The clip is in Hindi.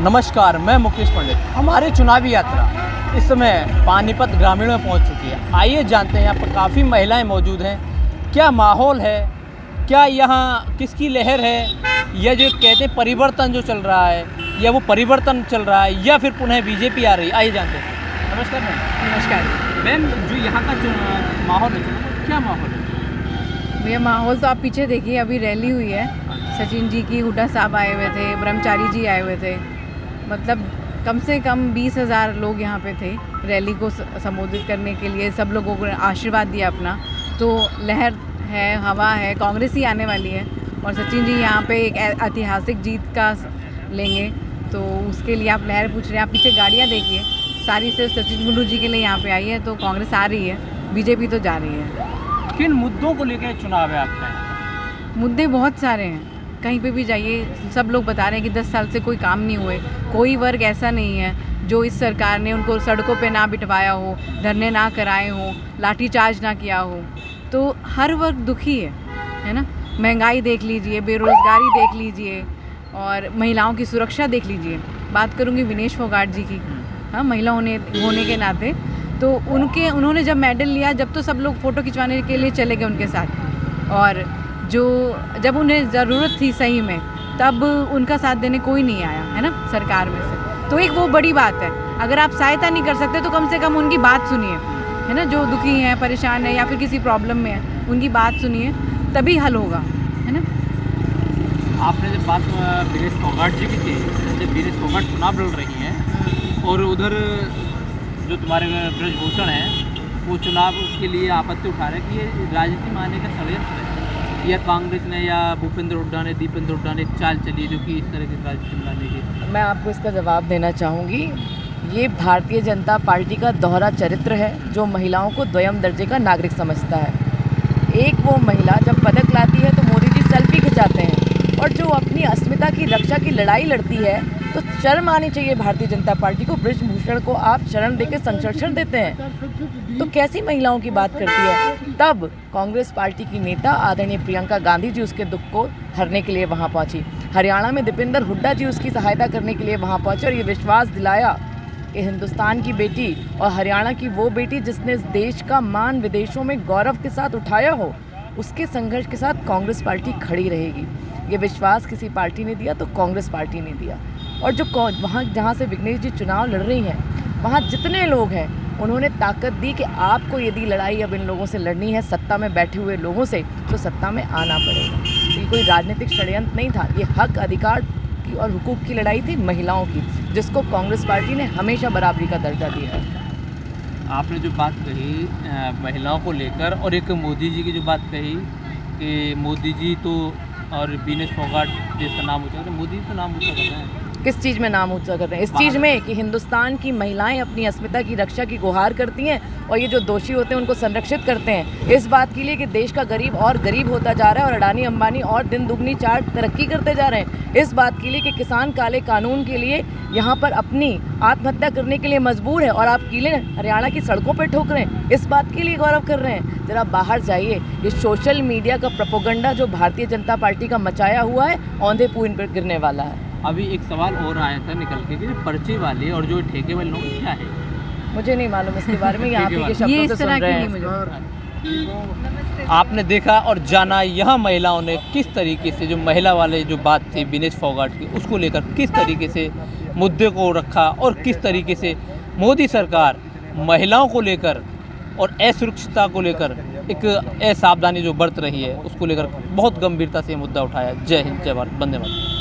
नमस्कार, मैं मुकेश पंडित। हमारी चुनावी यात्रा इस समय पानीपत ग्रामीण में पहुंच चुकी है। आइए जानते हैं, यहाँ पर काफ़ी महिलाएं मौजूद हैं। क्या माहौल है, क्या यहाँ किसकी लहर है, या जो कहते हैं परिवर्तन जो चल रहा है, या वो परिवर्तन चल रहा है, या फिर पुनः बीजेपी आ रही है। आइए जानते हैं। नमस्कार मैम। नमस्कार मैम, जो यहाँ का जो माहौल है, क्या माहौल है? भैया, माहौल तो आप पीछे देखिए, अभी रैली हुई है। सचिन जी की, हुड्डा साहब आए हुए थे, ब्रह्मचारी जी आए हुए थे। मतलब कम से कम 20,000 लोग यहाँ पे थे रैली को संबोधित करने के लिए। सब लोगों को आशीर्वाद दिया अपना। तो लहर है, हवा है, कांग्रेस ही आने वाली है। और सचिन जी यहाँ पे एक ऐतिहासिक जीत का लेंगे, तो उसके लिए आप लहर पूछ रहे हैं। आप पीछे गाड़ियाँ देखिए, सारी सिर्फ सचिन गुंडू जी के लिए यहाँ पे आई है। तो कांग्रेस आ रही है, बीजेपी तो जा रही है। किन मुद्दों को लेकर चुनाव है आपका? मुद्दे बहुत सारे हैं, कहीं पे भी जाइए सब लोग बता रहे हैं कि 10 साल से कोई काम नहीं हुए। कोई वर्ग ऐसा नहीं है जो इस सरकार ने उनको सड़कों पे ना बिठवाया हो, धरने ना कराए हो, लाठीचार्ज ना किया हो। तो हर वर्ग दुखी है ना। महंगाई देख लीजिए, बेरोज़गारी देख लीजिए, और महिलाओं की सुरक्षा देख लीजिए। बात करूँगी विनेश फोगाट जी की। हाँ, महिला होने के नाते तो उन्होंने जब मेडल लिया, जब तो सब लोग फ़ोटो खिंचवाने के लिए चले गए उनके साथ, और जब उन्हें ज़रूरत थी सही में, तब उनका साथ देने कोई नहीं आया, है ना, सरकार में से। तो एक वो बड़ी बात है। अगर आप सहायता नहीं कर सकते तो कम से कम उनकी बात सुनिए, है ना। जो दुखी हैं, परेशान है, या फिर किसी प्रॉब्लम में है, उनकी बात सुनिए, तभी हल होगा, है ना। आपने जब बात विनेश फोगाट जी की थी, जब विनेश फोगाट चुनाव लड़ रही हैं, और उधर जो तुम्हारे ब्रजभूषण हैं वो चुनाव के लिए आपत्ति उठा रहे हैं कि ये राजनीति में आने का षड्यंत्र है, या कांग्रेस ने या भूपेंद्र हुड्डा ने, दीपेंद्र हुड्डा ने चाल चली जो कि इस तरह की राजनीति में लाने की। मैं आपको इसका जवाब देना चाहूँगी। ये भारतीय जनता पार्टी का दोहरा चरित्र है, जो महिलाओं को द्वयम दर्जे का नागरिक समझता है। एक वो महिला जब पदक लाती है तो मोदी जी सेल्फी खिंचाते हैं, और जो अपनी अस्मिता की रक्षा की लड़ाई लड़ती है तो शर्म आनी चाहिए भारतीय जनता पार्टी को। ब्रजभूषण को आप शरण देकर संरक्षण देते हैं, तो कैसी महिलाओं की बात करती है। तब कांग्रेस पार्टी की नेता आदरणीय प्रियंका गांधी जी उसके दुख को हरने के लिए वहां पहुंची। हरियाणा में दीपेंद्र हुड्डा जी उसकी सहायता करने के लिए वहां पहुंचे, और ये विश्वास दिलाया कि हिंदुस्तान की बेटी और हरियाणा की वो बेटी जिसने इस देश का मान विदेशों में गौरव के साथ उठाया हो, उसके संघर्ष के साथ कांग्रेस पार्टी खड़ी रहेगी। ये विश्वास किसी पार्टी ने दिया तो कांग्रेस पार्टी ने दिया। और जो वहाँ जहाँ से विघ्नेश जी चुनाव लड़ रही हैं, वहाँ जितने लोग हैं उन्होंने ताकत दी कि आपको यदि लड़ाई अब इन लोगों से लड़नी है, सत्ता में बैठे हुए लोगों से, तो सत्ता में आना पड़ेगा। ये कोई राजनीतिक षड्यंत्र नहीं था, ये हक, अधिकार की और हुकूक की लड़ाई थी, महिलाओं की, जिसको कांग्रेस पार्टी ने हमेशा बराबरी का दर्जा दिया है। आपने जो बात कही महिलाओं को लेकर, और एक मोदी जी की जो बात कही कि मोदी जी तो और विनेश फोगाट जिसका नाम ऊँचा कर रहे हैं, मोदी जी तो नाम ऊँचा कर रहे हैं। किस चीज़ में नाम ऊंचा कर रहे हैं? इस चीज़ में कि हिंदुस्तान की महिलाएं अपनी अस्मिता की रक्षा की गुहार करती हैं, और ये जो दोषी होते हैं उनको संरक्षित करते हैं। इस बात के लिए कि देश का गरीब और गरीब होता जा रहा है, और अडानी अंबानी और दिन दुगनी चार तरक्की करते जा रहे हैं। इस बात के लिए कि किसान काले कानून के लिए यहाँ पर अपनी आत्महत्या करने के लिए मजबूर है, और आप कीले हरियाणा की सड़कों पर ठोक रहे हैं, इस बात के लिए गौरव कर रहे हैं। ज़रा बाहर जाइए, ये सोशल मीडिया का प्रोपेगेंडा जो भारतीय जनता पार्टी का मचाया हुआ है, औंधे पुल पर गिरने वाला है। अभी एक सवाल और आया था निकल के कि जो पर्चे वाले और जो ठेके वाले लोग क्या है, मुझे नहीं मालूम इसके बारे में, यहाँ के शब्दों से सुन रहे हैं। आपने देखा और जाना यहाँ महिलाओं ने किस तरीके से, जो महिला वाले जो बात थी विनेश फोगाट की, उसको लेकर किस तरीके से मुद्दे को रखा, और किस तरीके से मोदी सरकार महिलाओं को लेकर और असुरक्षितता को लेकर एक असावधानी जो बरत रही है, उसको लेकर बहुत गंभीरता से मुद्दा उठाया। जय हिंद, जय भारत, वंदे मातरम।